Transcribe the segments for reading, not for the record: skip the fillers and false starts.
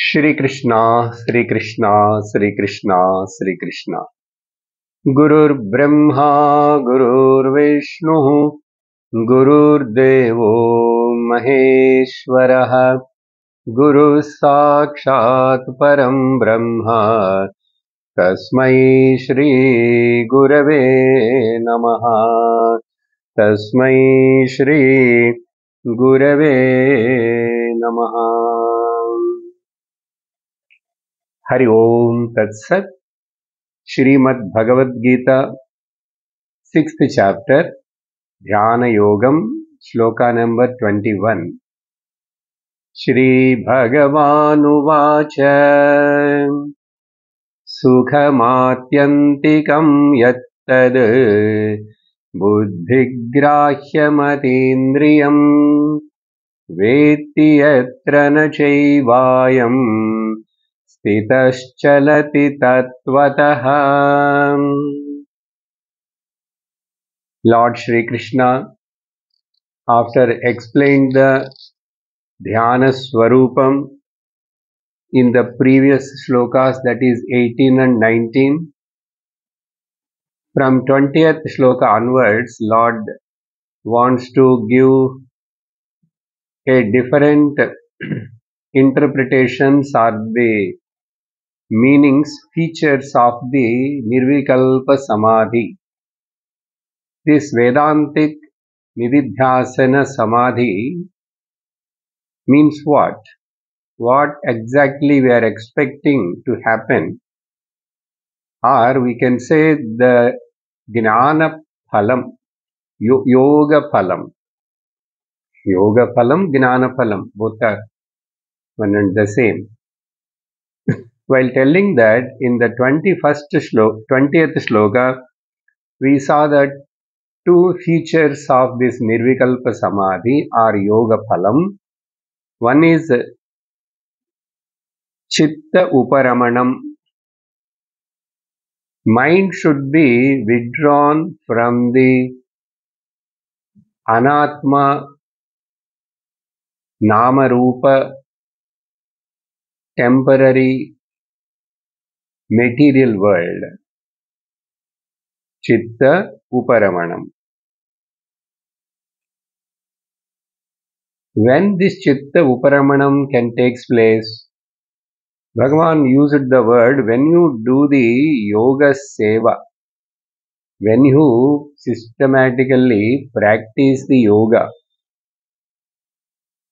Shri Krishna, Shri Krishna, Shri Krishna, Shri Krishna. Gurur Brahma, Gurur Vishnu, Gurur Devo Maheshwaraha, Guru Sakshat Param Brahma, Tasmai Shri Gurave Namaha, Tasmai Shri Gurave Namaha. Hari Om Tat Sat. Srimad Bhagavad Gita, 6th chapter, Dhyana Yogam, Sloka number 21. Shri Bhagavanuvacha Sukhamatyantikam yattad buddhigrahyamatindriyam vetti yatra na chaivayam Stitaschalati tattvataha. Lord Shri Krishna, after explaining the Dhyana Swarupam in the previous shlokas, that is 18 and 19, from 20th shloka onwards, Lord wants to give a different interpretations or the meanings, features of the Nirvikalpa Samadhi. This Vedantic Nididhyasana Samadhi means what? What exactly we are expecting to happen? Or we can say the Jnana Phalam, Yoga Phalam. Yoga Phalam, Jnana Phalam, both are one and the same. While telling that in the 20th shloka, we saw that two features of this Nirvikalpa Samadhi are Yoga Phalam. One is Chitta Uparamanam. Mind should be withdrawn from the Anatma Nama Rupa temporary material world. Chitta Uparamanam. When this Chitta Uparamanam can take place, Bhagavan used the word when you do the Yoga Seva, when you systematically practice the Yoga.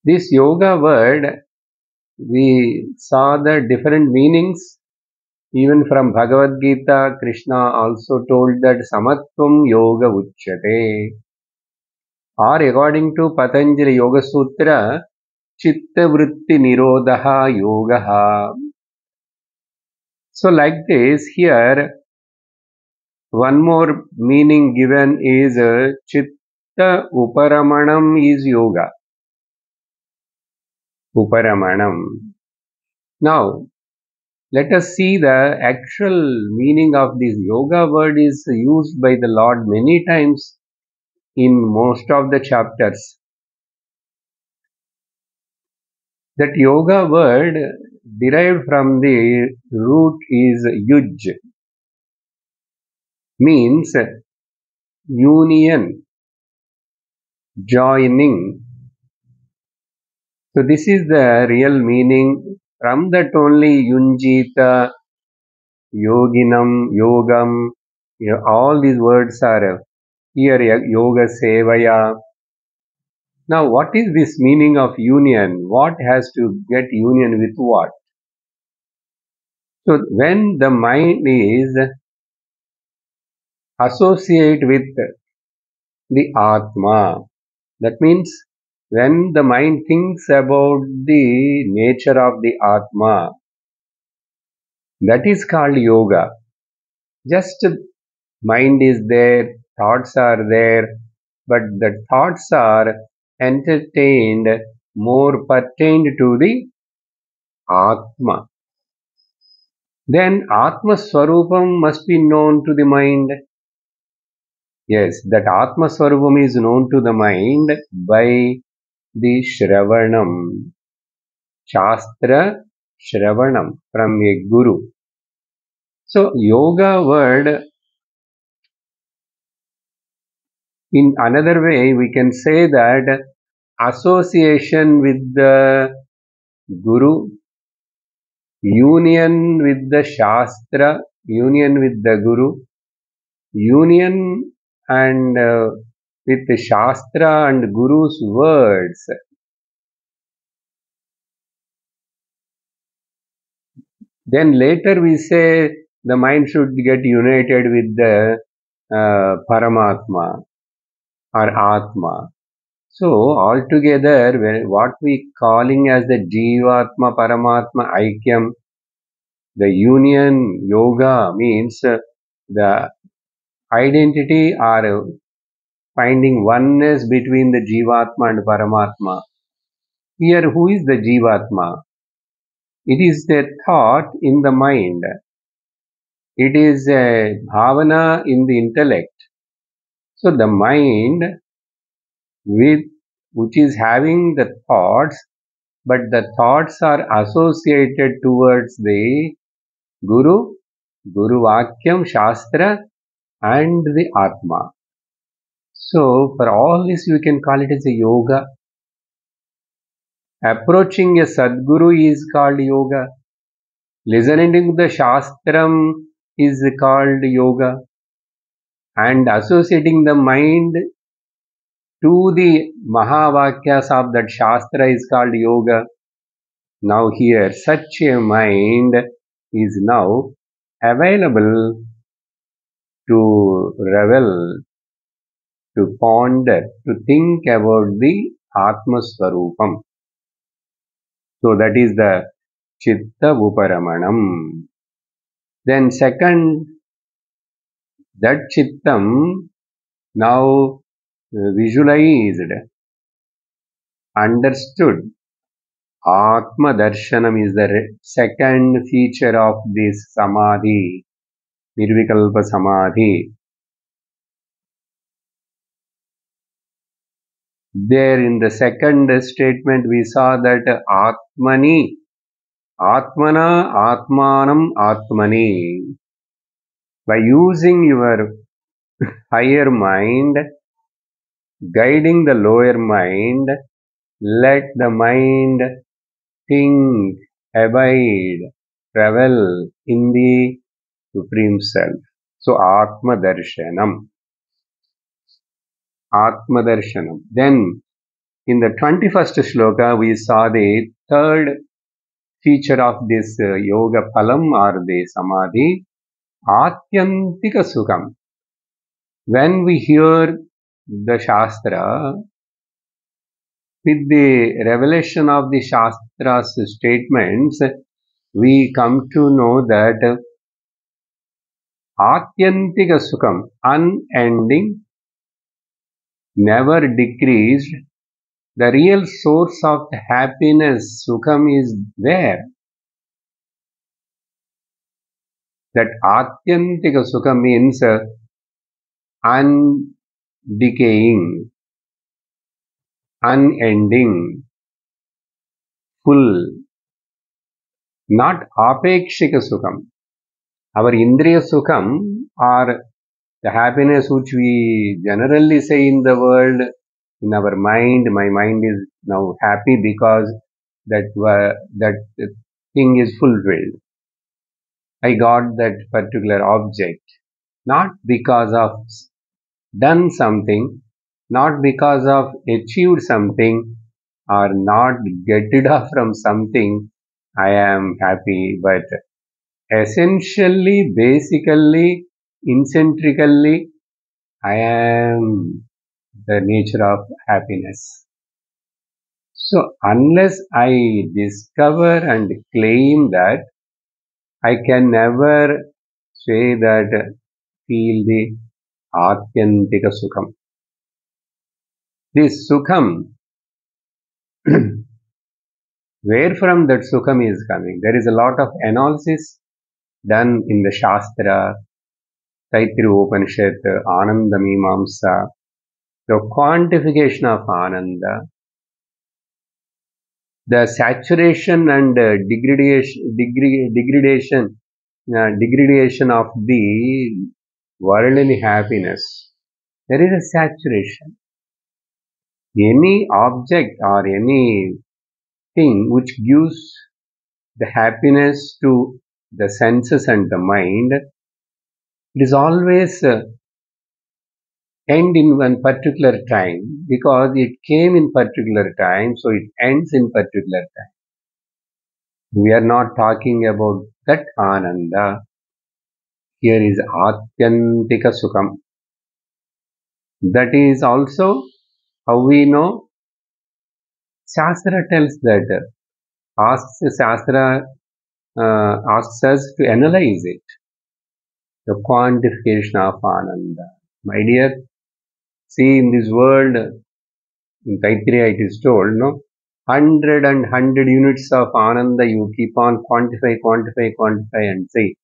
This Yoga word, we saw the different meanings. Even from Bhagavad Gita, Krishna also told that Samatvam Yoga Uchyate. Or according to Patanjali Yoga Sutra, Chitta Vritti Nirodha Yogaha. So like this, here one more meaning given is Chitta Uparamanam is Yoga. Uparamanam. Now, let us see the actual meaning of this yoga word is used by the Lord many times in most of the chapters. That yoga word derived from the root is yuj, means union, joining. So this is the real meaning. From that only yunjita, yoginam, yogam, all these words are here. Yoga sevaya. Now, what is this meaning of union? What has to get union with what? So, when the mind is associated with the Atma, that means when the mind thinks about the nature of the Atma, that is called yoga. Just mind is there, thoughts are there, but the thoughts are entertained more pertained to the Atma. Then Atma Swarupam must be known to the mind. Yes, that Atma Swarupam is known to the mind by the Shravanam. Shastra Shravanam, from a guru. So, yoga word, in another way, we can say that association with the guru, union with the shastra, union with the guru, union and with the shastra and guru's words. Then later we say the mind should get united with the Paramatma or Atma. So altogether, what we calling as the Jivatma Paramatma Aikyam, the union yoga means the identity or finding oneness between the Jivatma and Paramatma. Here, who is the Jivatma? It is the thought in the mind. It is a bhavana in the intellect. So the mind with which is having the thoughts, but the thoughts are associated towards the Guru, Guru Vakyam, Shastra, and the Atma. So for all this you can call it as a yoga. Approaching a Sadguru is called yoga. Listening to the Shastram is called yoga. And associating the mind to the Mahavakyas of that Shastra is called yoga. Now here, such a mind is now available to revel, to ponder, to think about the Atma-Swarupam. So that is the Chitta Uparamanam. Then second, that Chittam now visualized, understood. Atma Darshanam is the second feature of this Samadhi, Nirvikalpa Samadhi. There in the second statement we saw that Atmani, Atmana, Atmanam, Atmani. By using your higher mind, guiding the lower mind, let the mind think, abide, travel in the Supreme Self. So, Atma Darshanam. Atma Darshanam. Then, in the 21st shloka, we saw the third feature of this yoga phalam or the samadhi, Atyantika Sukham. When we hear the Shastra, with the revelation of the Shastra's statements, we come to know that Atyantika Sukham, unending, never decreased, the real source of happiness, Sukham, is there. That Atyantika Sukham means undecaying, unending, full, not Apekshika Sukham. Our Indriya Sukham or the happiness which we generally say in the world, in our mind, my mind is now happy because that thing is fulfilled. I got that particular object, not because of done something, not because of achieved something, or not get it off from something, I am happy, but essentially, basically, incentrically, I am the nature of happiness. So, unless I discover and claim that, I can never say that feel the Atyantika Sukham. This Sukham, where from that Sukham is coming? There is a lot of analysis done in the Shastra, Taittiriya Upanishad, Ananda-mīmamsa, the quantification of Ananda. The saturation and degradation of the worldly happiness. There is a saturation. Any object or any thing which gives the happiness to the senses and the mind, it is always end in one particular time because it came in particular time, so it ends in particular time. We are not talking about that ananda. Here is atyantika sukham. That is also how we know. Shastra tells that. Shastra asks us to analyze it. The quantification of ananda. My dear, see in this world, in Taittiriya it is told, no? 100 units of ananda you keep on quantify and say.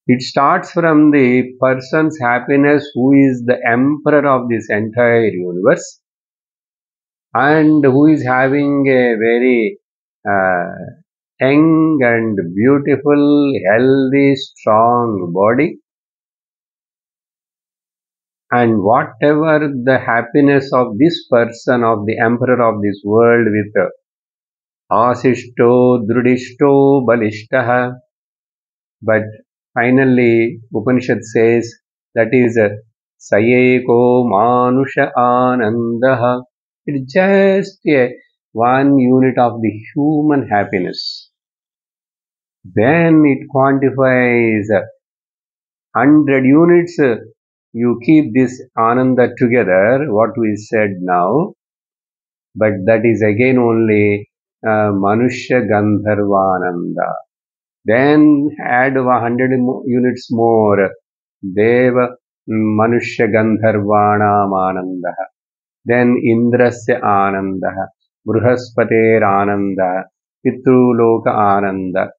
It starts from the person's happiness who is the emperor of this entire universe and who is having a very young and beautiful, healthy, strong body. And whatever the happiness of this person, of the emperor of this world with Asishto, Drudishto, Balishtaha. But finally, Upanishad says that is Sayeko Manusha Anandaha. It is just one unit of the human happiness. Then it quantifies 100 units. You keep this Ananda together, what we said now, but that is again only Manushya Gandharvananda. Then add 100 units more, Deva Manushya Gandharvanam Anandaha. Then Indrasya Anandaha, Bruhaspater Ananda, Pitru Loka Ananda.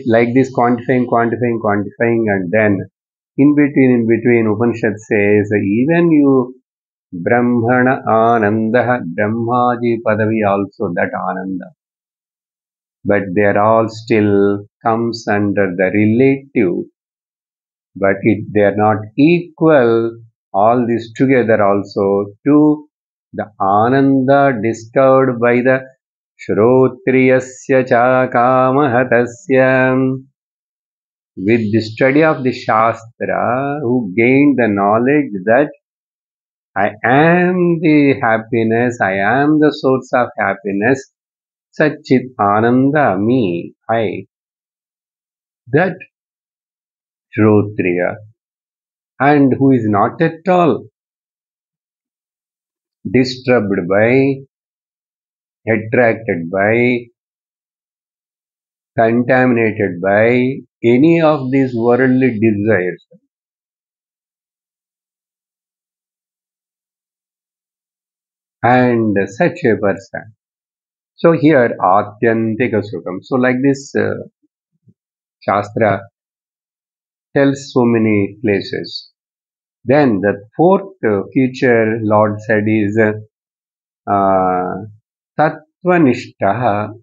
Like this quantifying, and then in between Upanishad says, even you Brahmana Ananda, Brahmaji Padavi also that Ananda. But they are all still comes under the relative, but they are not equal, all this together also, to the Ananda discovered by the Shrotriyasya cha Kamahatasya. With the study of the Shastra, who gained the knowledge that I am the happiness, I am the source of happiness, Satchit Ananda, me, I. That Shrotriya, and who is not at all disturbed by, attracted by, contaminated by any of these worldly desires. And such a person. So here, Atyantika Sukham. So like this, Shastra tells so many places. Then the fourth feature Lord said is Tattvanishtaha.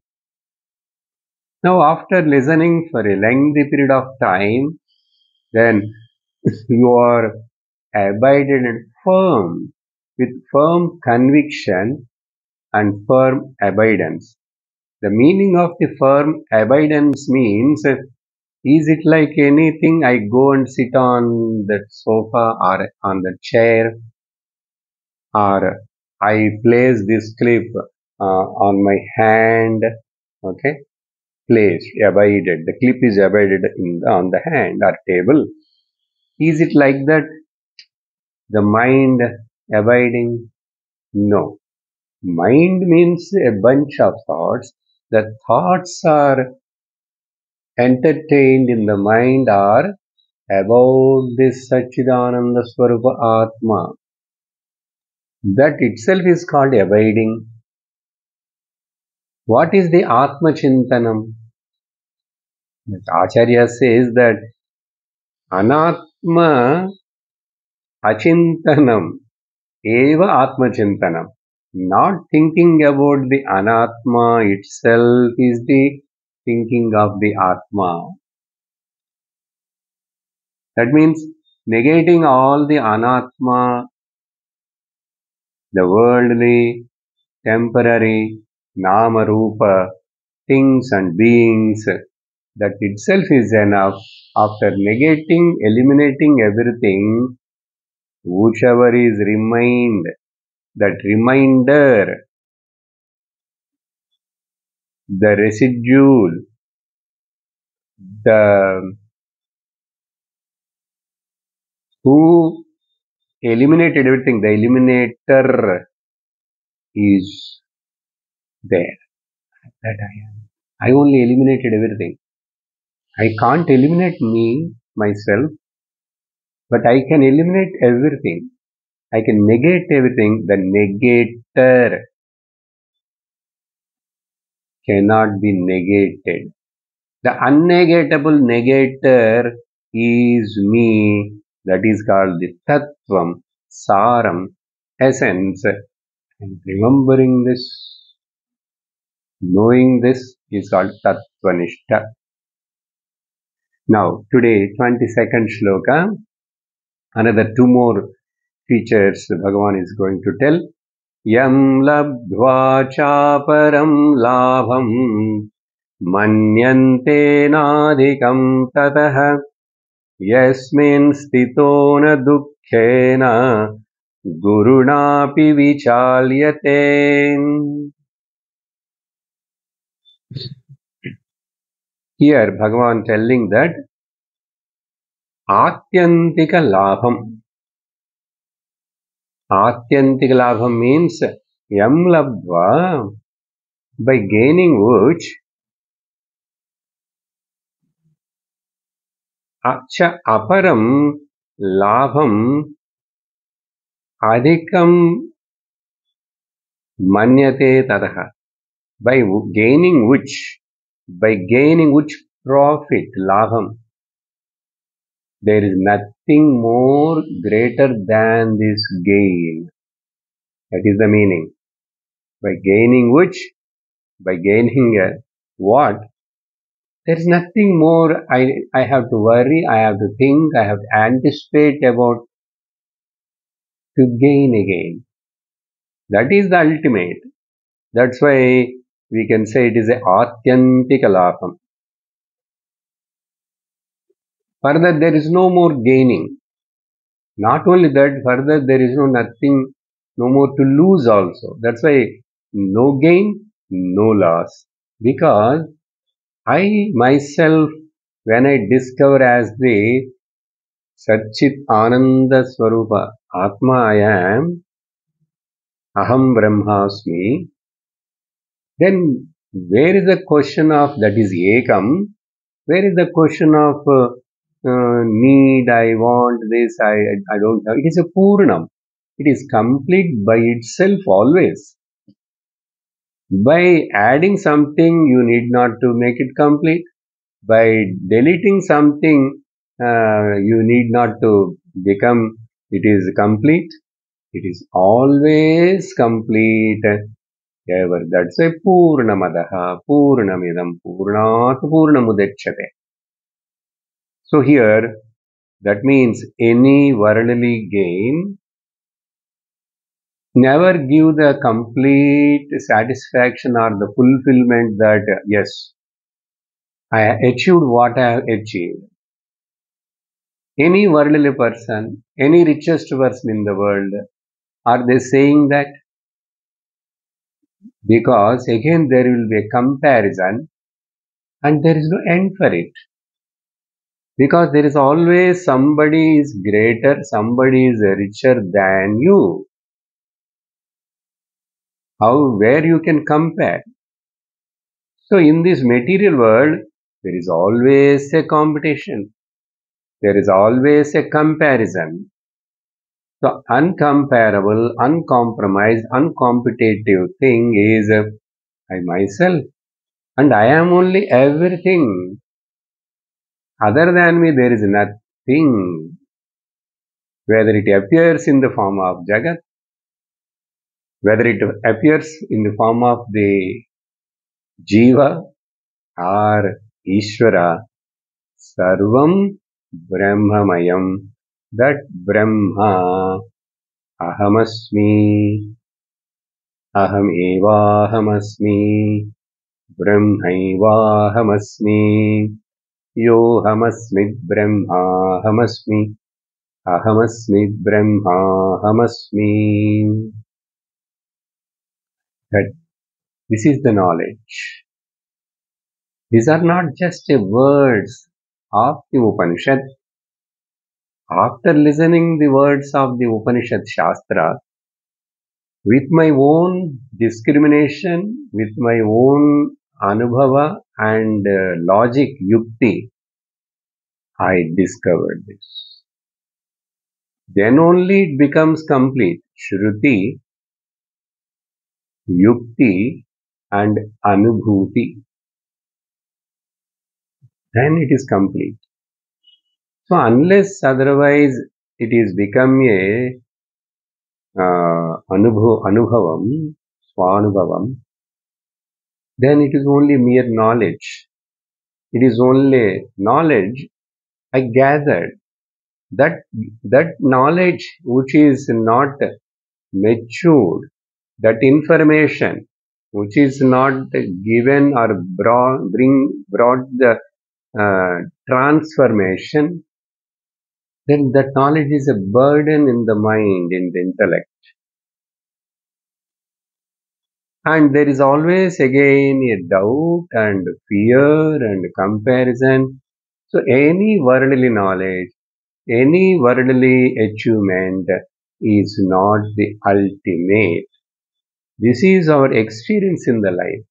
Now after listening for a lengthy period of time, then you are abided and firm, with firm conviction and firm abidance. The meaning of the firm abidance means, is it like anything I go and sit on that sofa or on the chair, or I place this clip on my hand, okay, placed, abided, the clip is abided on the hand or table. Is it like that? The mind abiding? No. Mind means a bunch of thoughts. The thoughts are entertained in the mind are about this Satchidananda Swarupa Atma. That itself is called abiding. What is the Atma Chintanam? Acharya says that Anatma Achintanam Eva Atma Chintanam. Not thinking about the Anatma itself is the thinking of the Atma. That means negating all the Anatma, the worldly, temporary, Nama Rupa, things and beings, that itself is enough. After negating, eliminating everything, whichever is remained, that reminder, the residual, the who eliminated everything, the eliminator is there. That I am. I only eliminated everything. I can't eliminate me, myself, but I can eliminate everything. I can negate everything. The negator cannot be negated. The unnegatable negator is me. That is called the Tattvam, Saram, essence. And remembering this, knowing this is called Tattvanishta. Now, today, 22nd shloka, another two more features Bhagavan is going to tell. Yam labdhva chaparam labham manyante nadhikam tatah yasmin stito na dukkhena gurunapi vichalyate. Here Bhagavan telling that Atyantika labham. Atyantika labham means yam labdhva, by gaining which acha aparam labham adhikam manyate tadaha. By gaining which profit, labham, there is nothing more greater than this gain. That is the meaning. By gaining which? By gaining what? There is nothing more I have to worry, I have to think, I have to anticipate about to gain again. That is the ultimate. That's why we can say it is a Atyantika Labham. Further, there is no more gaining. Not only that, further there is nothing, no more to lose also. That's why no gain, no loss. Because I myself, when I discover as the Satchit Ananda Swarupa, Atma I am, Aham Brahmasmi, then where is the question of that is Ekam? Where is the question of need, I want this, I don't have? It is a Purnam. It is complete by itself always. By adding something, you need not to make it complete. By deleting something, you need not to become it is complete. It is always complete ever. That's a Purnamadaha, Purnamidam, Purnat Purnamudachyate. So here, that means any worldly gain never give the complete satisfaction or the fulfillment that yes, I achieved what I have achieved. Any worldly person, any richest person in the world, are they saying that? Because again there will be a comparison and there is no end for it. Because there is always somebody is greater, somebody is richer than you. Where you can compare? So in this material world, there is always a competition. There is always a comparison. So uncomparable, uncompromised, uncompetitive thing is I myself. And I am only everything. Other than me, there is nothing. Whether it appears in the form of Jagat, whether it appears in the form of the Jiva or Ishvara, Sarvam Brahmamayam, that Brahma, Ahamasmi, Aham Evahamasmi, Brahmaivahamasmi, Yohamasmi Brahmahamasmi, Ahamasmi Brahmahamasmi. That this is the knowledge. These are not just words of the Upanishad. After listening the words of the Upanishad Shastra, with my own discrimination, with my own anubhava and logic, yukti, I discovered this. Then only it becomes complete. Shruti, yukti and anubhuti. Then it is complete. So unless otherwise it is become a anubhavam, swanubhavam, then it is only mere knowledge. It is only knowledge I gathered. That knowledge which is not matured, that information which is not given or brought the transformation, then that knowledge is a burden in the mind, in the intellect. And there is always again a doubt and fear and comparison. So any worldly knowledge, any worldly achievement is not the ultimate. This is our experience in the life.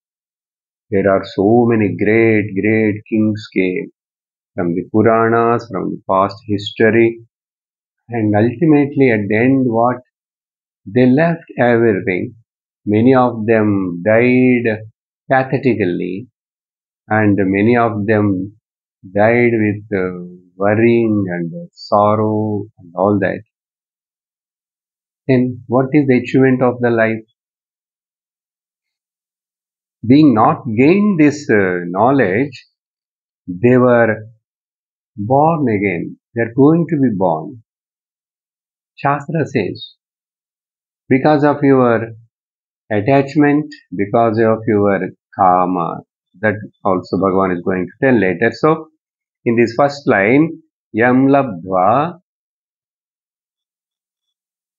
There are so many great kings came from the Puranas, from the past history, and ultimately at the end what? They left everything. Many of them died pathetically, and many of them died with worrying and sorrow and all that. Then what is the achievement of the life? Being not gained this knowledge, they were born again. They are going to be born. Shastra says, because of your attachment, because of your karma. That also Bhagavan is going to tell later. So, in this first line, yam labdva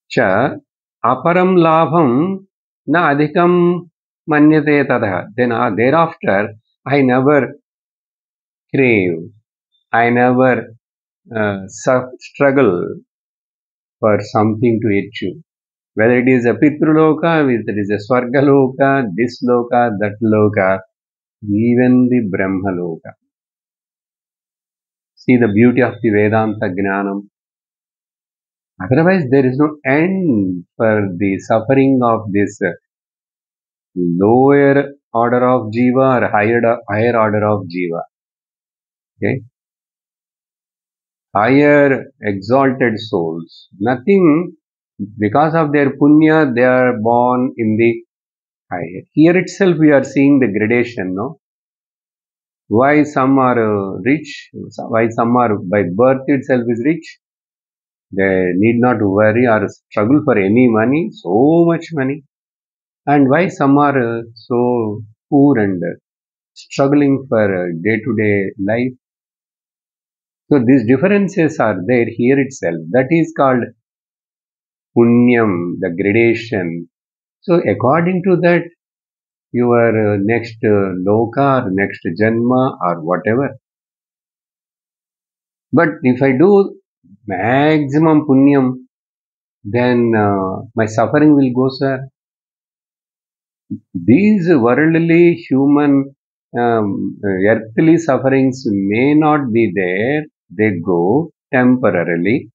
cha aparam labham na adhikam manyate tadha. Then thereafter, I never crave, I never struggle for something to achieve. Whether it is a Pitruloka, whether it is a Swargaloka, this Loka, that Loka, even the Brahmaloka. See the beauty of the Vedanta Jnanam. Otherwise, there is no end for the suffering of this lower order of Jiva or higher order of Jiva. Okay? Higher exalted souls. Nothing, because of their punya, they are born in the higher. Here itself we are seeing the gradation, no? Why some are rich, why some are by birth itself is rich. They need not worry or struggle for any money, so much money. And why some are so poor and struggling for day-to-day life. So these differences are there here itself. That is called punyam, the gradation. So according to that, your next loka or next janma or whatever. But if I do maximum punyam, then my suffering will go, sir. These worldly, human, earthly sufferings may not be there. They go temporarily.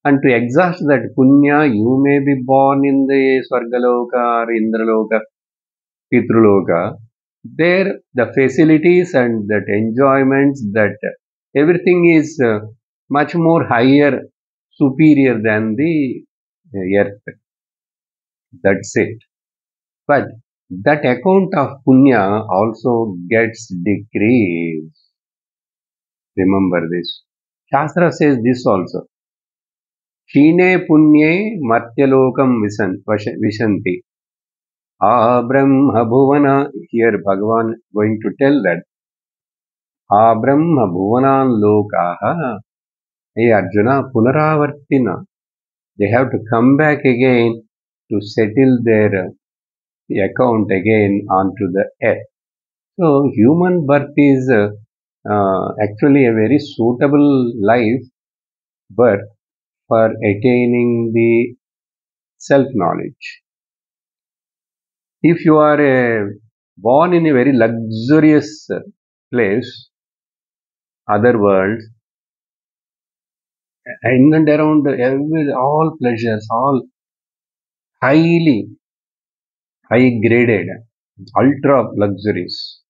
And to exhaust that punya, you may be born in the Swargaloka or Indraloka, Pitruloka. There, the facilities and that enjoyments, that everything is much more higher, superior than the earth. That's it. But that account of punya also gets decreased. Remember this. Shastra says this also. Shine punye martyalokam vishanti. Brahma bhuvana. Here Bhagavan going to tell that. Brahma bhuvanan lokaha. Hey Arjuna, punaravartina. They have to come back again to settle their account again onto the earth. So human birth is actually a very suitable life birth for attaining the self-knowledge. If you are born in a very luxurious place, other world, in and around all pleasures, all highly high graded, ultra luxuries,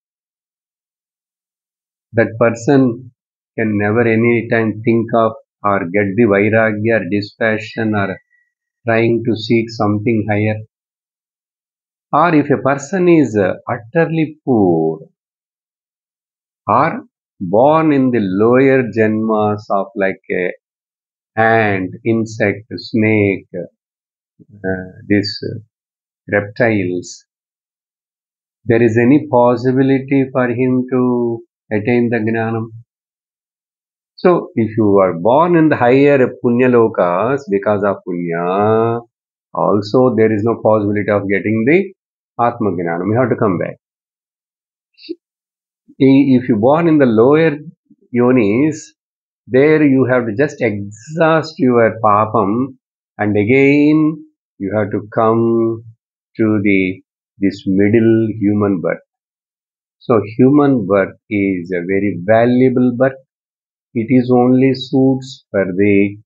that person can never any time think of or get the vairagya or dispassion or trying to seek something higher. Or if a person is utterly poor or born in the lower janmas of like a ant, insect, snake, these reptiles, there is any possibility for him to attain the gnanam? So, if you are born in the higher punya lokas because of punya, also there is no possibility of getting the Atma Gnanam. You have to come back. If you born in the lower yonis, there you have to just exhaust your papam and again you have to come to this middle human birth. So human birth is a very valuable birth. It is only suits for the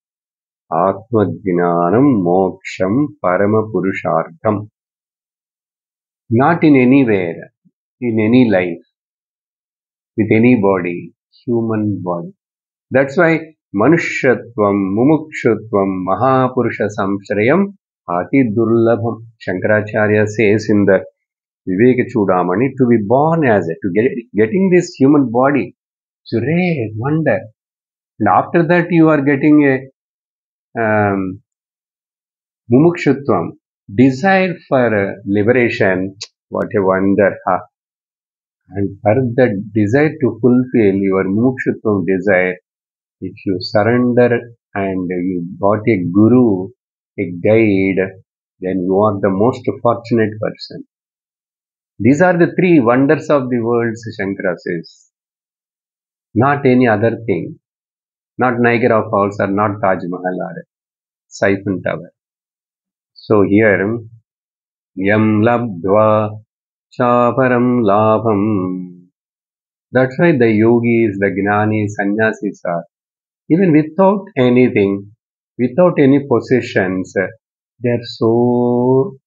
Atma-Jnanam Moksham Parama Purushartham. Not in anywhere, in any life, with any body, human body. That's why Manushyatvam, Mumukshutvam, Mahapurusha Samshrayam, Ati Durlabham. Shankaracharya says in the Viveka Chudamani, to be born as it, getting this human body, it's a rare wonder. And after that you are getting a Mumukshutvam, desire for liberation, what a wonder. And for that desire to fulfill your Mumukshutvam desire, if you surrender and you got a guru, a guide, then you are the most fortunate person. These are the three wonders of the world, Shankara says. Not any other thing. Not Niagara Falls or not Taj Mahal or Siphon Tower. So here, Yam Labdva Chaparam Labham. That's why the yogis, the jnani, sannyasis are, even without anything, without any possessions, they are so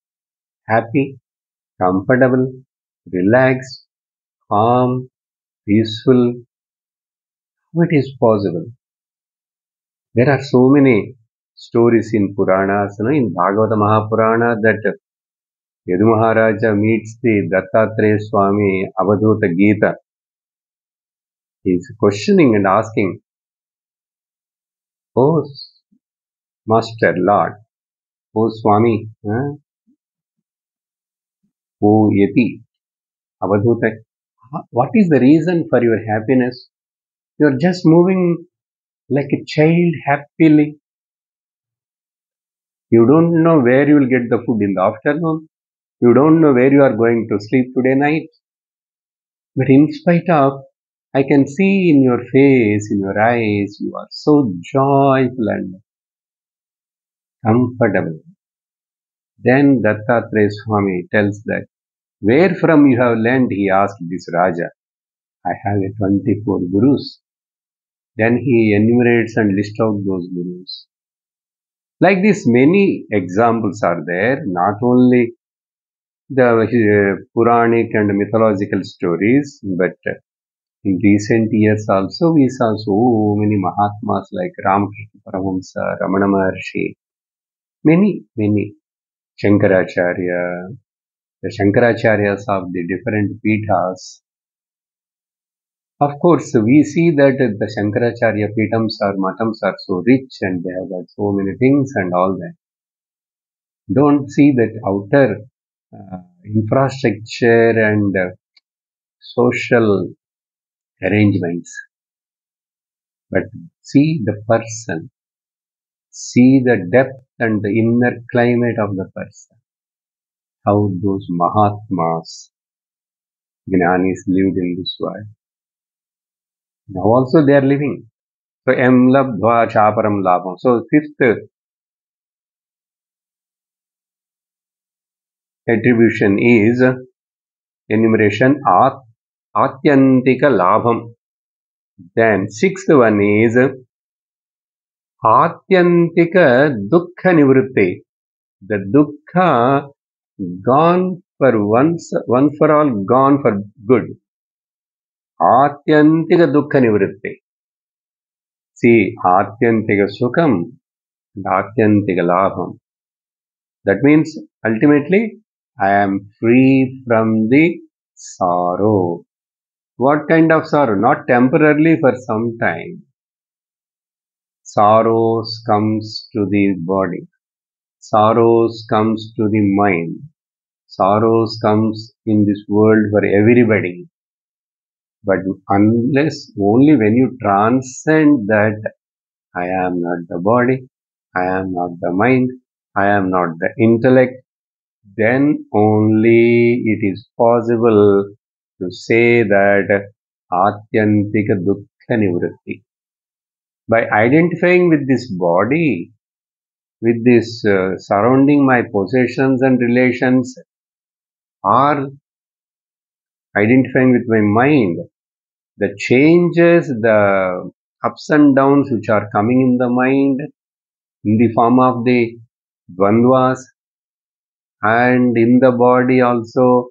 happy, comfortable, relaxed, calm, peaceful. How it is possible? There are so many stories in Puranas, in Bhagavata Mahapurana, that Yadu Maharaja meets the Dattatreya Swami Avadhuta Gita. He is questioning and asking, "Oh, Master, Lord, oh Swami, oh Yeti, Avadhuta, what is the reason for your happiness? You are just moving like a child happily. You don't know where you will get the food in the afternoon. You don't know where you are going to sleep today night. But in spite of, I can see in your face, in your eyes, you are so joyful and comfortable." Then Dattatreya Swami tells that, "Where from you have learned?" he asked this Raja. "I have a 24 gurus." Then he enumerates and lists out those gurus. Like this, many examples are there, not only the Puranic and mythological stories, but in recent years also we saw so many Mahatmas like Ramakrishna Paramahamsa, Ramana Maharshi, many, Shankaracharya, the Shankaracharyas of the different Pithas. Of course, we see that the Shankaracharya Pitams or Matams are so rich and they have got so many things and all that. Don't see that outer infrastructure and social arrangements, but see the person, see the depth and the inner climate of the person, how those Mahatmas, Jnanis lived in this world. Now also they are living. So, M labdva chaparam labham. So, fifth attribution is enumeration atyantika labham. Then, sixth one is atyantika dukkha nivritti. The dukkha gone for once, one for all, gone for good. Atyantika dukkha nivritti. See, atyantika sukham and atyantika labham. That means ultimately I am free from the sorrow. What kind of sorrow? Not temporarily, for some time. Sorrows comes to the body. Sorrows comes to the mind. Sorrows comes in this world for everybody. But unless only when you transcend that I am not the body, I am not the mind, I am not the intellect, then only it is possible to say that Atyantika Dukkha Nivritti. By identifying with this body, with this surrounding my possessions and relations, or identifying with my mind, the changes, the ups and downs which are coming in the mind in the form of the dvandvas, and in the body also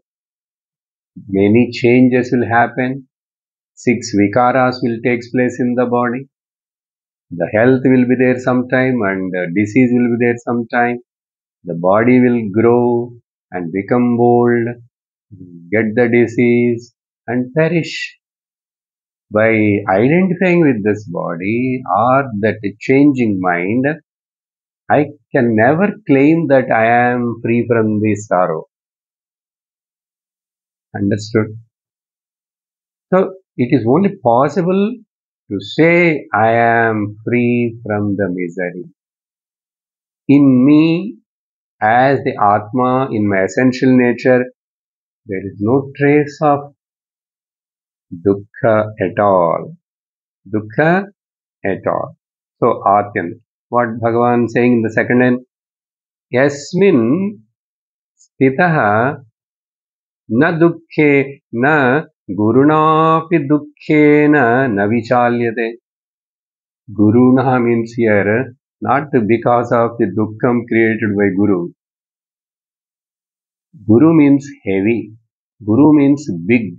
many changes will happen. 6 vikaras will take place in the body. The health will be there sometime and disease will be there sometime. The body will grow and become old, get the disease and perish. By identifying with this body or that changing mind, I can never claim that I am free from the sorrow. Understood? So, it is only possible to say I am free from the misery. In me, as the Atma, in my essential nature, there is no trace of dukkha at all. Dukkha at all. So, Atyan. What Bhagavan saying in the second line? Yasmin stitaha na dukkhe na gurunapi dukkhena na vichalyate. Guruna means here not because of the dukkham created by Guru. Guru means heavy. Guru means big.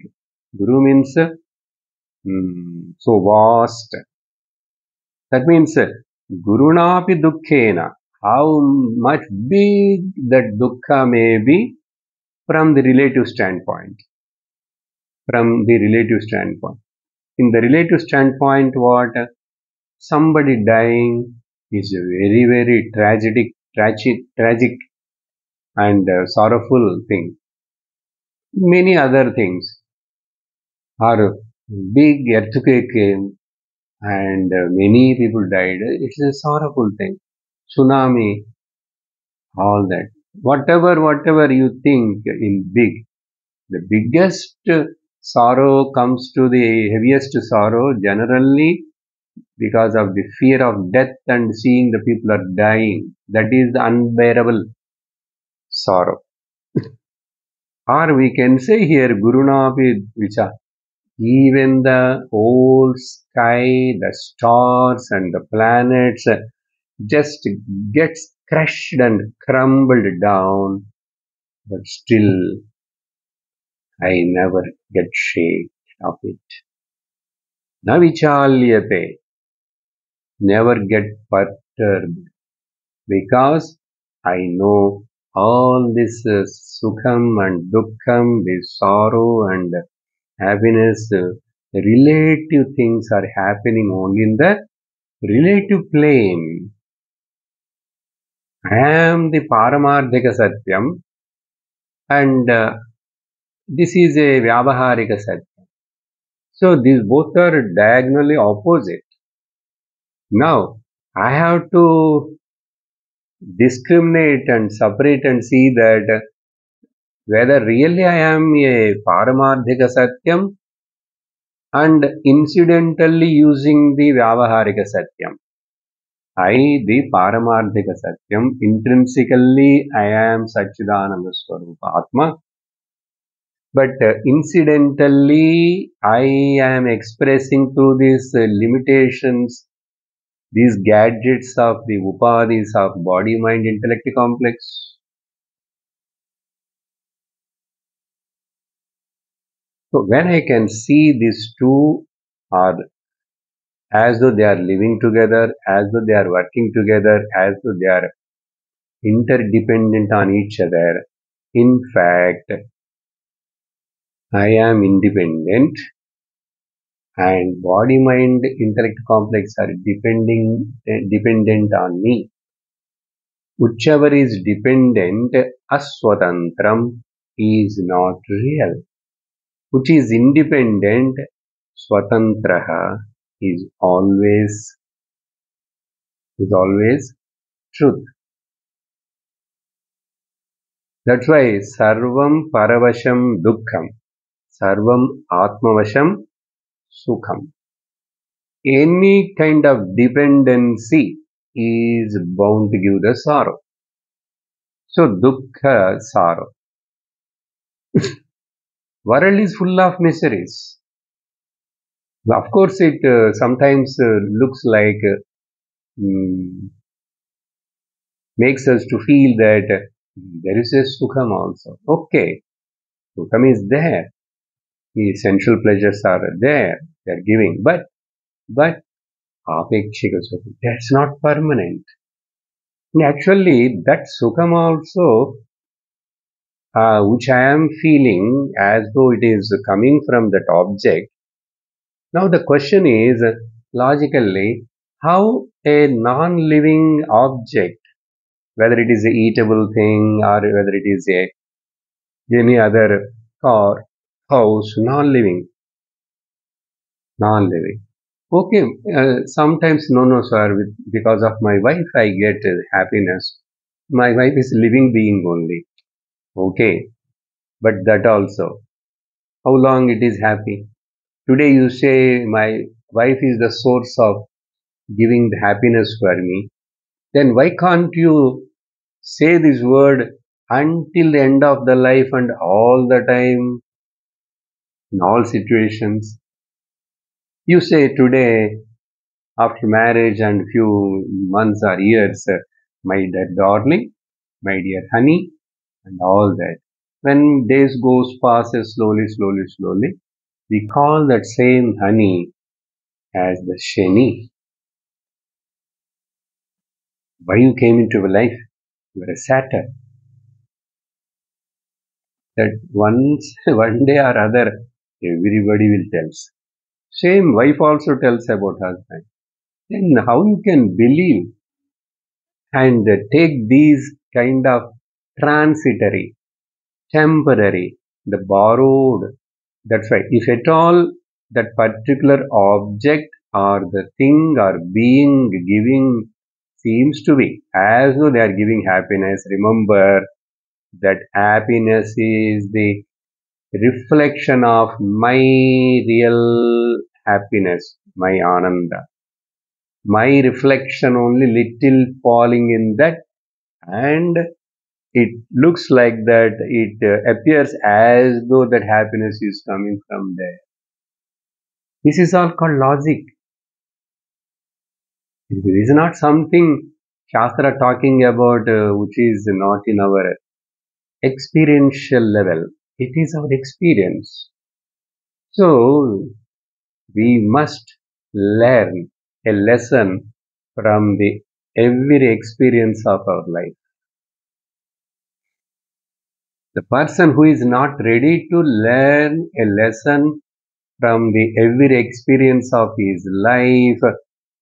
Guru means so vast. That means Gurunapi dukkhena. How much big that dukkha may be from the relative standpoint. From the relative standpoint. In the relative standpoint, what? Somebody dying is a very, very tragic and sorrowful thing. Many other things are big earthquake came and many people died. It's a sorrowful thing. Tsunami, all that. Whatever you think in big, the biggest sorrow comes to the heaviest sorrow generally because of the fear of death and seeing the people are dying. That is the unbearable sorrow. Or we can say here, Gurunapi Vicha. Even the whole sky, the stars and the planets just gets crushed and crumbled down, but still I never get shake of it. Na vichalyate, never get perturbed, because I know all this sukham and dukkham, this sorrow and happiness, relative things are happening only in the relative plane. I am the Paramarthika Satyam and this is a Vyavaharika Satyam. So these both are diagonally opposite. Now, I have to discriminate and separate and see that whether really I am a Paramarthika Satyam and incidentally using the Vyavaharika Satyam. I, the Paramarthika Satyam, intrinsically I am Satchidananda Swarupa Atma, but incidentally I am expressing through these limitations, these gadgets of the upadhis of body, mind, intellect complex. So when I can see these two are as though they are living together, as though they are working together, as though they are interdependent on each other. In fact, I am independent and body, mind, intellect complex are dependent on me. Whichever is dependent, aswatantram, is not real. Which is independent, swatantraha, is always truth. That's why sarvam paravasham dukkham, sarvam atmavasham sukham. Any kind of dependency is bound to give the sorrow. So dukkha, sorrow. World is full of miseries. Of course, it sometimes looks like makes us to feel that there is a sukham also. Okay, sukham is there. The sensual pleasures are there. They are giving, but apekshika sukham, that's not permanent. Actually, that sukham also, which I am feeling as though it is coming from that object. Now the question is, logically, how a non-living object, whether it is a eatable thing or whether it is any other car, house, non-living. Okay, sometimes no, sir, because of my wife I get happiness. My wife is a living being only. Okay, but that also, how long it is happy? Today you say my wife is the source of giving the happiness for me. Then why can't you say this word until the end of the life and all the time, in all situations? You say today, after marriage and few months or years, my dear darling, my dear honey, and all that. When days goes passes slowly, we call that same honey as the Shani. Why you came into our life? You are a Saturn. That one day or other, everybody will tell. Same wife also tells about husband. Then how you can believe and take these kind of transitory, temporary, the borrowed. That's right. If at all that particular object or the thing or being giving seems to be as though they are giving happiness, remember that happiness is the reflection of my real happiness, my ananda. My reflection only little falling in that, and it looks like that it appears as though that happiness is coming from there. This is all called logic. It is not something Shastra talking about which is not in our experiential level. It is our experience. So we must learn a lesson from the every experience of our life. The person who is not ready to learn a lesson from the every experience of his life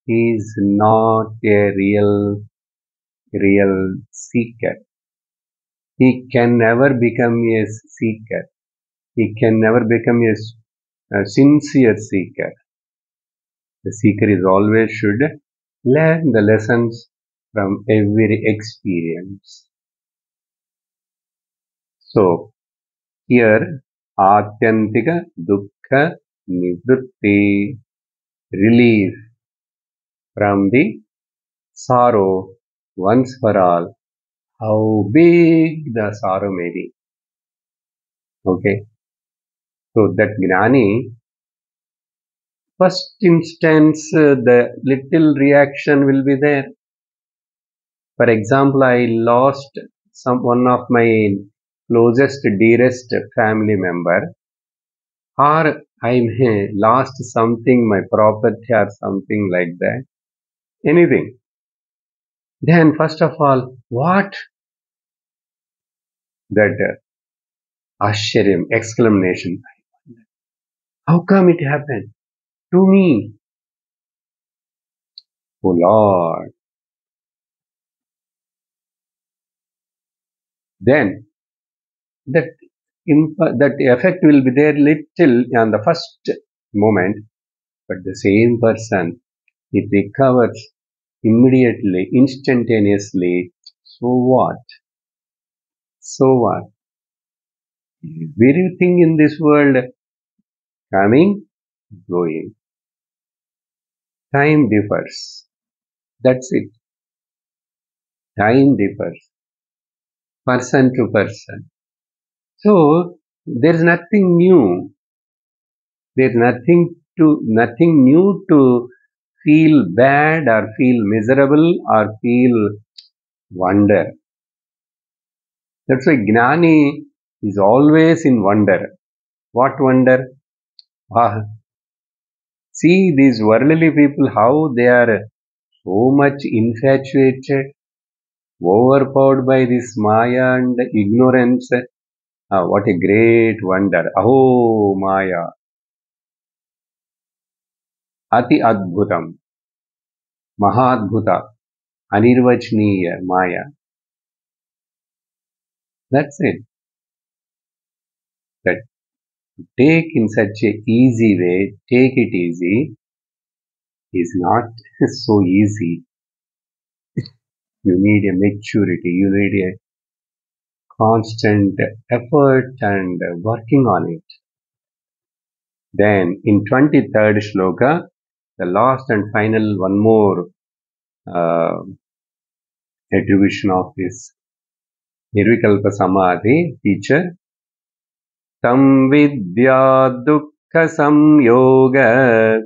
is not a real seeker. He can never become a seeker. He can never become a sincere seeker. The seeker is always should learn the lessons from every experience. So, here, Atyantika Dukkha Nivritti, relief from the sorrow once for all, how big the sorrow may be. Okay. So that Gnani, first instance, the little reaction will be there. For example, I lost one of my closest, dearest family member, or I may lost something, my property or something like that. Anything. Then first of all, what? That Asharyam, exclamation. How come it happened? To me. Oh Lord. Then that effect will be there little on the first moment, but the same person, it recovers immediately, instantaneously. So what? So what? Everything in this world coming, going. Time differs. That's it. Time differs. Person to person. So there is nothing new. There is nothing new to feel bad or feel miserable or feel wonder. That's why Gnani is always in wonder. What wonder? Ah, see these worldly people, how they are so much infatuated, overpowered by this Maya and ignorance. What a great wonder. Aho Maya. Ati Adbhutam. Mahadbhuta. Anirvachniya Maya. That's it. That take in such a easy way, take it easy, is not so easy. You need a maturity, you need a constant effort and working on it. Then in 23rd shloka, the last and final one more attribution of this Nirvikalpa Samadhi teacher. Tam vidya dukkha samyoga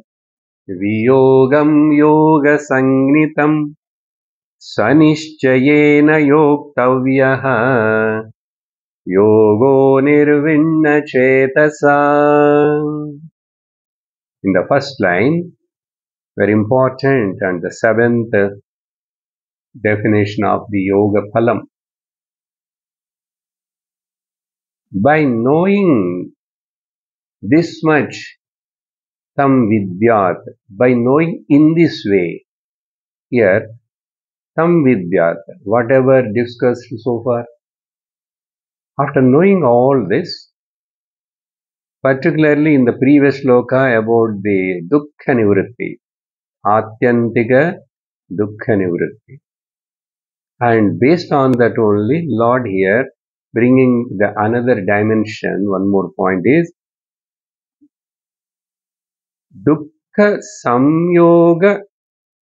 viyogam yoga sangnitam sanischayena yoktavyaha yogo nirvinna chetasa. In the first line, very important, and the seventh definition of the yoga phalam. By knowing this much, tam vidyat, by knowing in this way, here, tam vidyat, whatever discussed so far, after knowing all this, particularly in the previous shloka about the dukkha nivritti, atyantika dukkha nivritti. And based on that only, Lord here bringing the another dimension, one more point is dukkha samyoga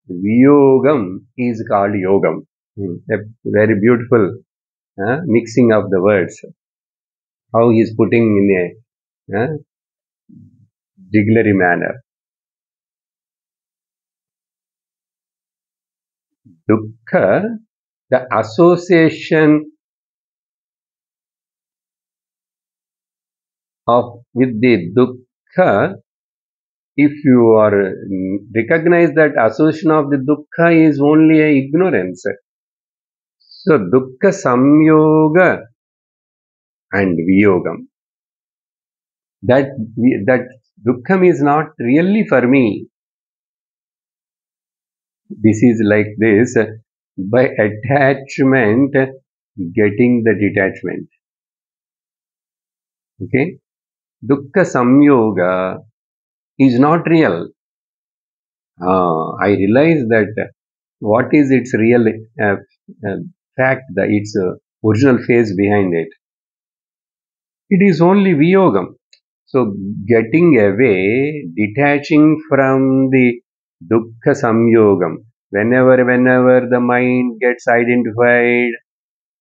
viyogam is called yogam. A very beautiful mixing of the words. How he is putting in a diglary manner. Dukkha, the association with the dukkha, if you are recognize that association of the dukkha is only a ignorance. So dukkha samyoga, and Viyogam. That Dukkham is not really for me. This is like this, by attachment, getting the detachment. Okay? Dukkha Samyoga is not real. I realize that what is its real uh, fact, its original phase behind it. It is only Viyogam. So getting away, detaching from the Dukkha Samyogam, whenever the mind gets identified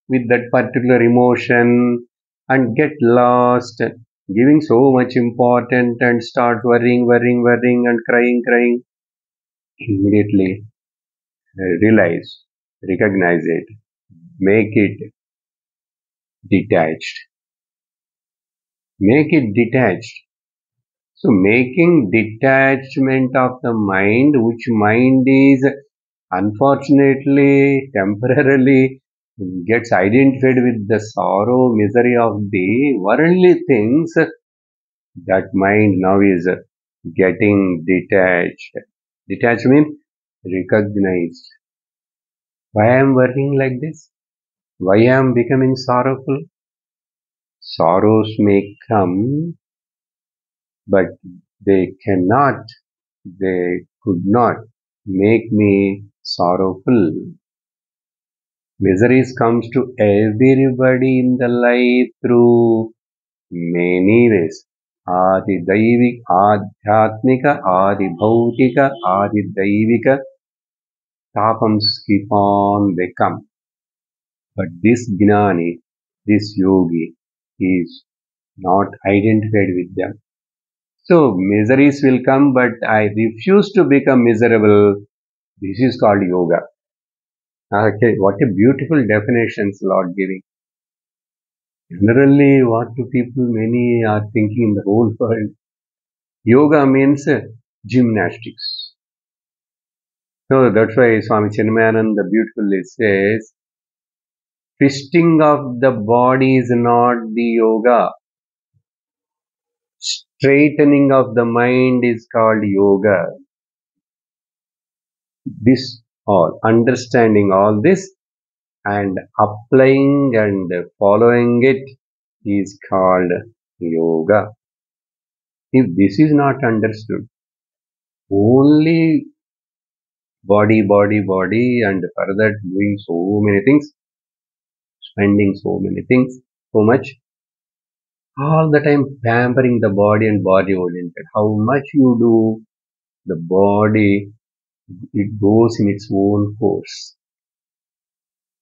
with that particular emotion and get lost, giving so much importance and start worrying and crying, immediately realize, recognize it, make it detached. Make it detached. So making detachment of the mind, which mind is unfortunately temporarily gets identified with the sorrow, misery of the worldly things, that mind now is getting detached. Detached means recognized. Why I am working like this? Why I am becoming sorrowful? Sorrows may come, but they cannot, they could not make me sorrowful. Miseries comes to everybody in the life through many ways. Adi Daivik, Adhyatmika, Adi Bhautika, Adi Daivika, tapams keep on, they come. But this Gnani, this Yogi, is not identified with them. So miseries will come, but I refuse to become miserable. This is called yoga. Okay, what a beautiful definitions Lord giving. Generally, what do people, many are thinking in the whole world? Yoga means gymnastics. So that's why Swami Chinmayananda beautifully says, twisting of the body is not the yoga. Straightening of the mind is called yoga. This all, understanding all this and applying and following it is called yoga. If this is not understood, only body, and further doing so many things, spending so many things, so much, all the time pampering the body and body oriented. How much you do, the body, it goes in its own course.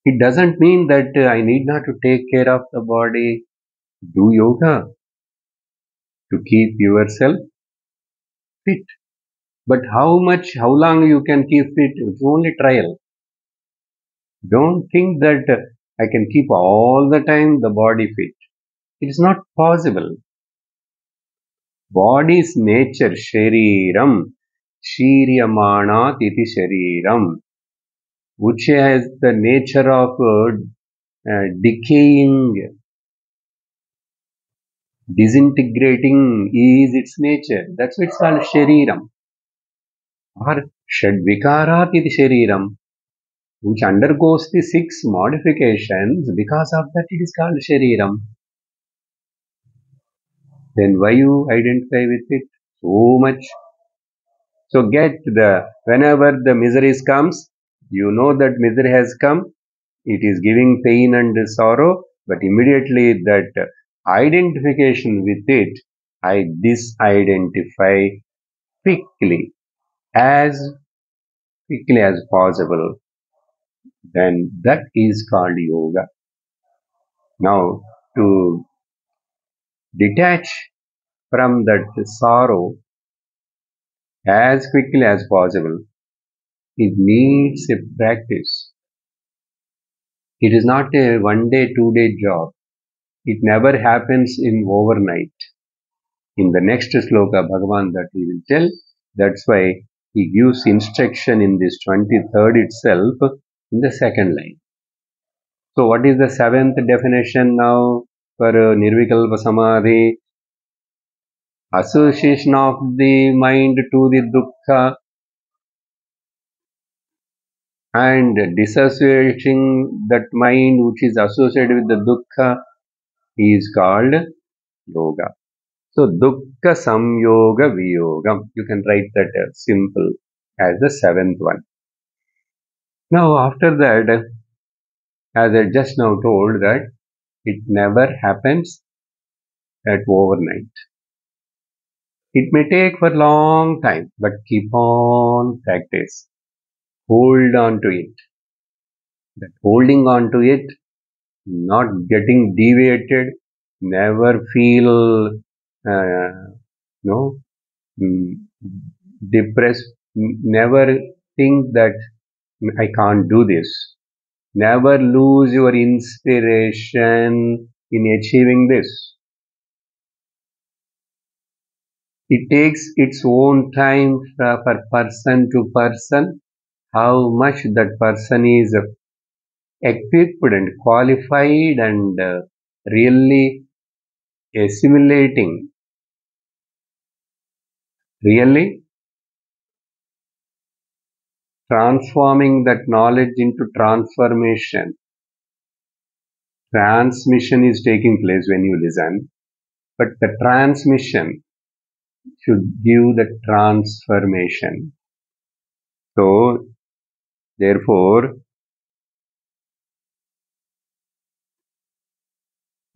It doesn't mean that I need not to take care of the body. Do yoga to keep yourself fit. But how long you can keep fit? It's only trial. Don't think that I can keep all the time the body fit. It is not possible. Body's nature, shariram, shiryamanat iti shariram, which has the nature of decaying, disintegrating is its nature. That's why it's called shariram. Or shadvikarat iti shariram, which undergoes the 6 modifications. Because of that, it is called shariram. Then why you identify with it so much? So whenever the miseries comes, you know that misery has come. It is giving pain and sorrow, but immediately that identification with it, I disidentify quickly, as quickly as possible. Then that is called yoga. Now, to detach from that sorrow as quickly as possible, it needs a practice. It is not a 1 day, 2 day job. It never happens in overnight. In the next sloka, Bhagavan that he will tell, that's why he gives instruction in this 23rd itself in the second line. So what is the 7th definition now? for Nirvikalpa Samadhi, association of the mind to the dukkha, and dissociating that mind which is associated with the dukkha is called yoga. So, dukkha samyoga viyogam. You can write that simple as the seventh one. Now, after that, as I just now told that it never happens at overnight. It may take for long time, but keep on practice. Hold on to it. That holding on to it, not getting deviated, never feel no depressed, never think that I can't do this. Never lose your inspiration in achieving this. It takes its own time for person to person, how much that person is equipped and qualified and really assimilating, really transforming that knowledge into transformation. Transmission is taking place when you listen, but the transmission should give the transformation. So, therefore,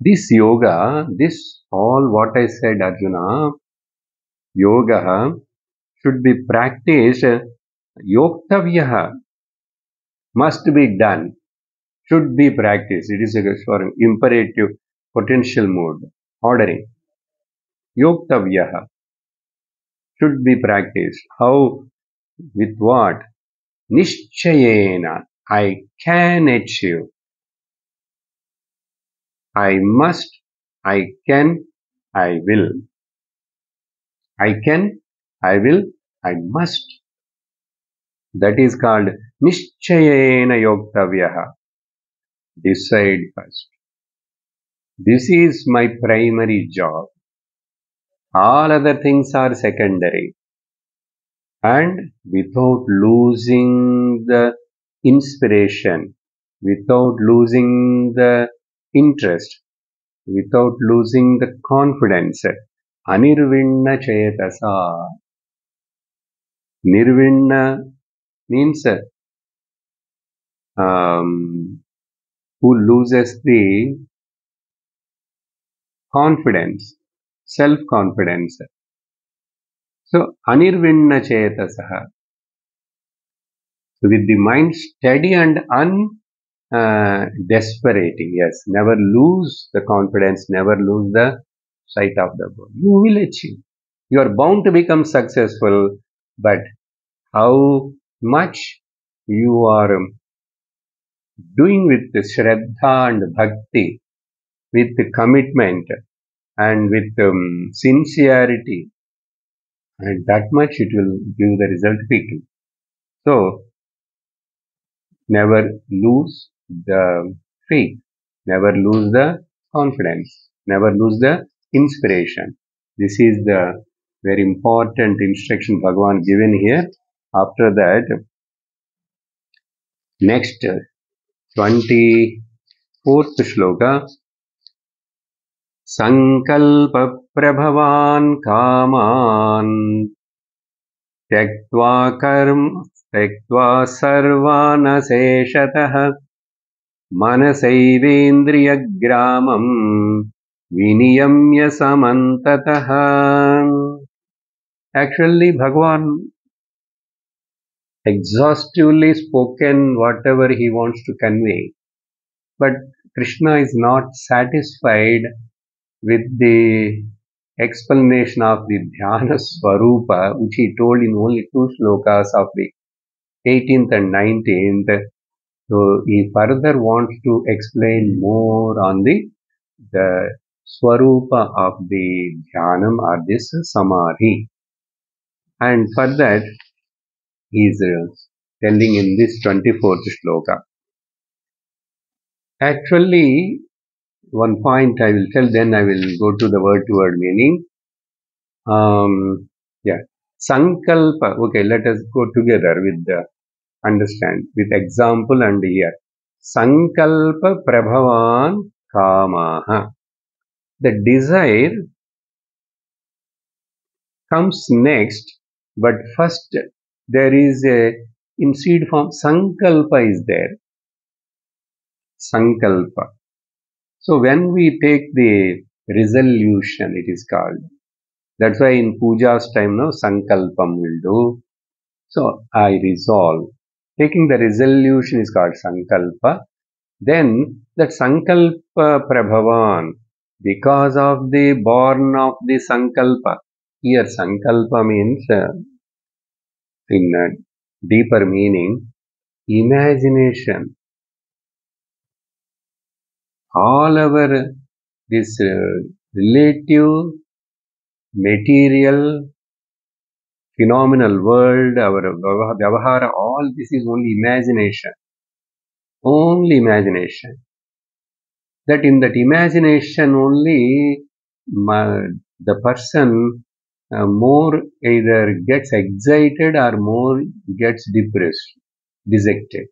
this yoga, this all what I said, Arjuna, yoga should be practiced, yoktavyaha must be done, should be practiced. It is a for imperative potential mode, ordering. Yoktavyaha should be practiced. How? With what? Nishchayena. I can achieve. I must. I can. I will. I can. I will. I must. That is called Nishchayena Yoktavyaha. Decide first. This is my primary job. All other things are secondary. And without losing the inspiration, without losing the interest, without losing the confidence, Anirvinna Chetasa. Nirvinna means who loses the confidence, self-confidence. So, Anirvinna Chetasaha. So, with the mind steady and desperating, yes, never lose the confidence, never lose the sight of the goal. You will achieve. You are bound to become successful, but how much you are doing with the Shraddha and Bhakti, with the commitment and with sincerity, and that much it will give the result quickly. So, never lose the faith, never lose the confidence, never lose the inspiration. This is the very important instruction Bhagavan given here. After that, next 24th shloka, Sankalpa Prabhavan Kaman त्यक्त्वा सर्वानशेषतः मनसैवेन्द्रियग्रामं विनियम्य समन्ततः. Actually, Bhagavan exhaustively spoken whatever he wants to convey, but Krishna is not satisfied with the explanation of the Dhyana Swarupa, which he told in only 2 slokas of the 18th and 19th. So he further wants to explain more on the Swarupa of the Dhyanam or this Samadhi. And for that, he is telling in this 24th sloka. Actually, one point I will tell, then I will go to the word-to-word meaning. Yeah. Sankalpa. Okay, let us go together with the understand with example and here. Sankalpa prabhavan kamaha. The desire comes next, but first there is a in seed form sankalpa is there. Sankalpa. So when we take the resolution, it is called. That's why in puja's time now sankalpam will do. So I resolve. Taking the resolution is called sankalpa. Then that sankalpa prabhavan, because of the born of the sankalpa. Here sankalpa means in a deeper meaning, imagination. All our this relative, material, phenomenal world, our vyavahara, all this is only imagination. Only imagination. That in that imagination only the person more either gets excited or more gets depressed, dejected.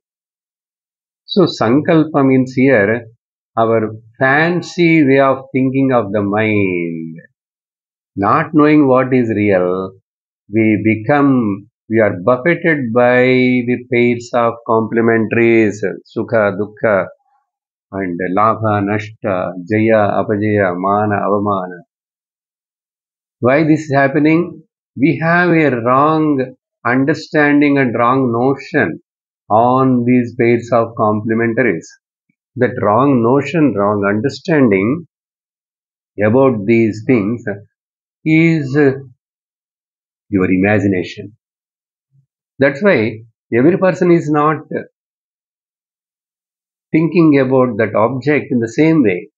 So sankalpa means here our fancy way of thinking of the mind, not knowing what is real, we are buffeted by the pairs of complementaries, sukha, dukkha, and labha, nashta, jaya, apajaya, mana, avamana. Why this is happening? We have a wrong understanding and wrong notion on these pairs of complementaries. That wrong notion, wrong understanding about these things is your imagination. That's why every person is not thinking about that object in the same way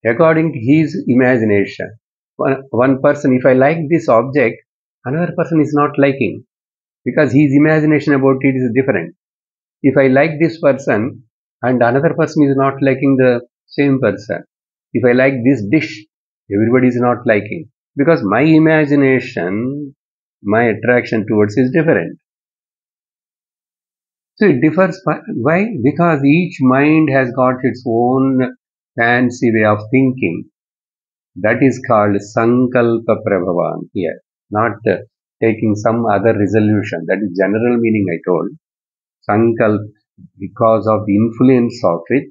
according to his imagination. One person, if I like this object, another person is not liking because his imagination about it is different. If I like this person and another person is not liking the same person, if I like this dish, everybody is not liking because my imagination, my attraction towards is different. So it differs. Why? Because each mind has got its own fancy way of thinking. That is called Sankalpa Prabhavan here, not taking some other resolution. That is general meaning I told. Sankalp, because of the influence of it,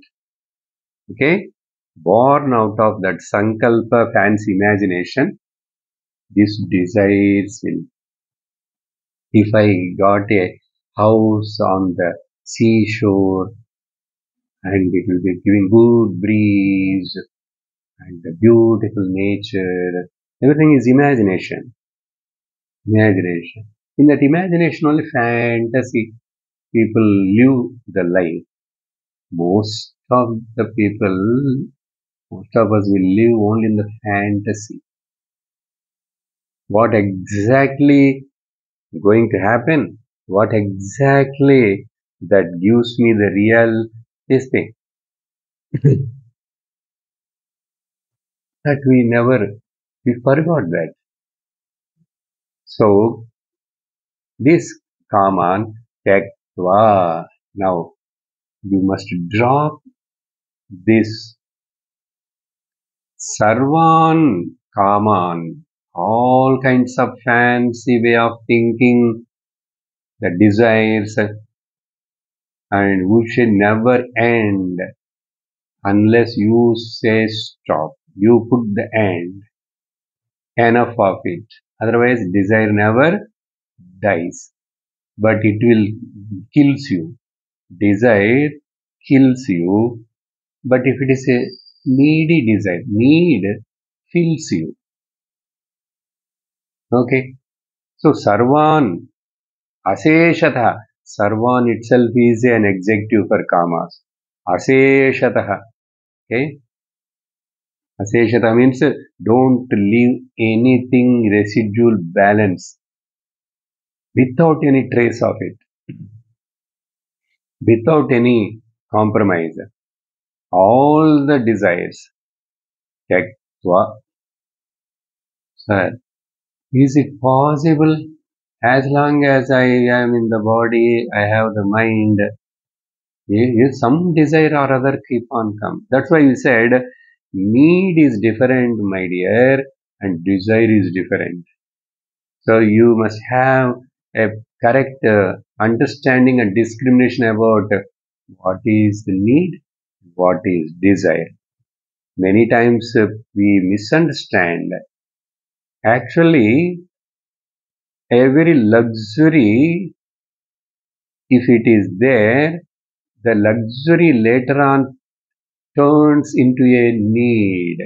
okay, born out of that Sankalpa fancy imagination, this desires will. If I got a house on the seashore and it will be giving good breeze and the beautiful nature, everything is imagination. Imagination. In that imagination, only fantasy people live the life. Most of the people, most of us will live only in the fantasy. What exactly going to happen? What exactly that gives me the real this thing? That we forgot that. So this kaman tektva. Now you must drop this sarvan kaman, all kinds of fancy way of thinking, the desires, and which should never end unless you say stop. You put the end, enough of it. Otherwise, desire never dies, but it will kills you. Desire kills you, but if it is a needy desire, need fills you. Okay. So Sarvan, Aseshatha. Sarvan itself is an adjective for kamas. Aseshatha. Okay. Aseshatha means don't leave anything residual balance without any trace of it, without any compromise. all the desires. Tyaktva. Sir, is it possible? As long as I am in the body, I have the mind. Some desire or other keep on come. That's why we said need is different, my dear, and desire is different. So you must have a correct understanding and discrimination about what is the need, what is desire. Many times we misunderstand. Actually, every luxury, if it is there, the luxury later on turns into a need.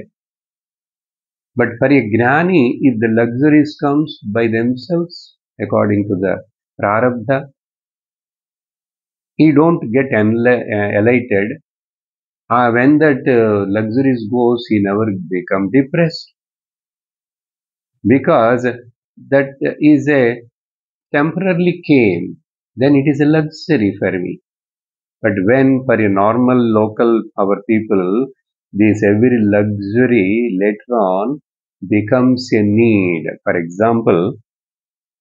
But for a gnani, if the luxuries comes by themselves, according to the prarabdha, he don't get elated. When that luxuries goes, he never become depressed because that is a temporarily came. Then it is a luxury for me. But when for a normal local our people, this every luxury later on becomes a need. For example,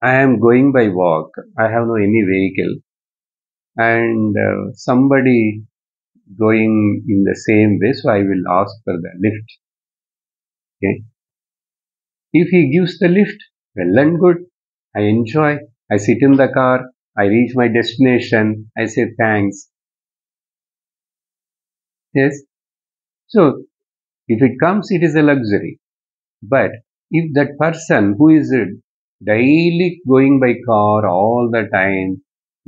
I am going by walk. I have no any vehicle, and somebody going in the same way, so I will ask for the lift. Okay. If he gives the lift, well and good. I enjoy. I sit in the car. I reach my destination. I say thanks. Yes. So if it comes, it is a luxury. But if that person who is daily going by car all the time,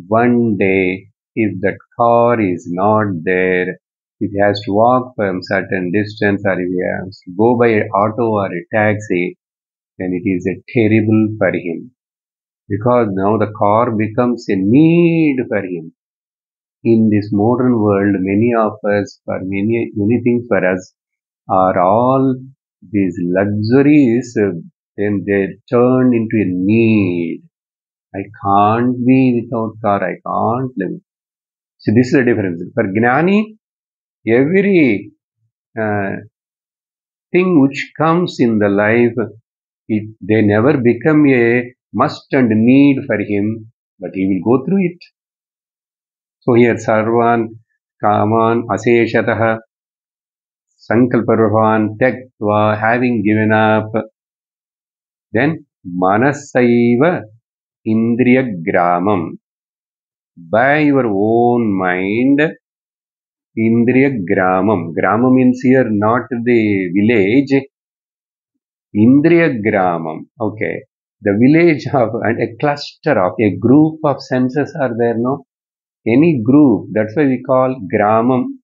one day, if that car is not there, if he has to walk from certain distance or if he has to go by an auto or a taxi, then it is a terrible for him. Because now the car becomes a need for him. In this modern world, many of us, for many things for us, are all these luxuries, then they turn into a need. I can't be without car, I can't live. So this is the difference. For Gnani, every uh, thing which comes in the life, they never become a must and need for him, but he will go through it. So here, Sarvan, Kaman, Aseshatah, Sankalparvan, Tektva, having given up, then Manasaiva Indriya Gramam. By your own mind, Indriya Gramam. Grama means here not the village, Indriya Gramam. Okay. The village of and a cluster of a group of senses are there, no? Any group, that's why we call Gramam.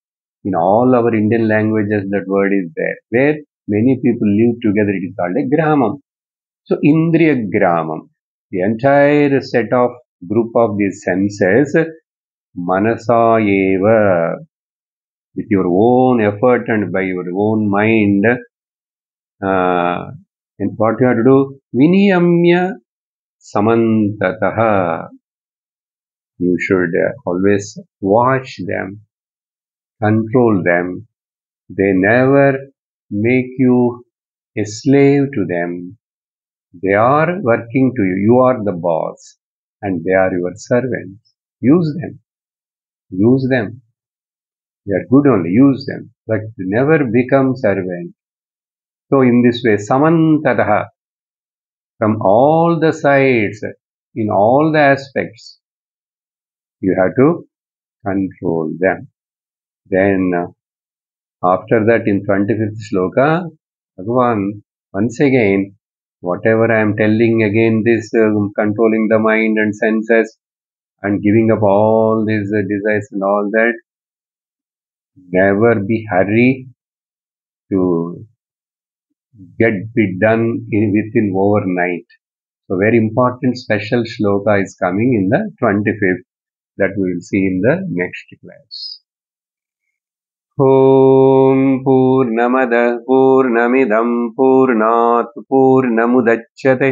In all our Indian languages, that word is there. Where many people live together, it is called a Gramam. So, Indriya Gramam. The entire set of group of these senses, Manasa Eva, with your own effort and by your own mind, and what you have to do? Viniyamya Samantataha. You should always watch them, control them. They never make you a slave to them. They are working to you. You are the boss and they are your servants. Use them. Use them. They are good only. Use them. But never become servant. So in this way, Samantataha, from all the sides, in all the aspects, you have to control them. Then after that in 25th sloka, Bhagavan once again, whatever I am telling again, this controlling the mind and senses and giving up all these desires and all that, never be hurry to get it done within overnight. So very important special shloka is coming in the 25th that we will see in the next class. ॐ पूर्णमदः पूर्णमिदं पूर्णात् पूर्णमुदच्यते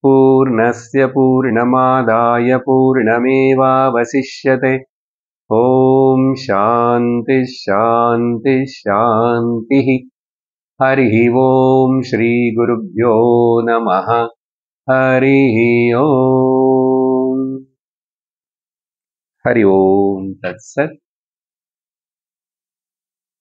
पूर्णस्य पूर्णमादाय पूर्णमेवावशिष्यते ॐ शान्ति शान्ति शान्तिः। हरिः ॐ श्रीगुरुभ्यो नमः। हरिः ॐ। हरि ओम् तत्सत्।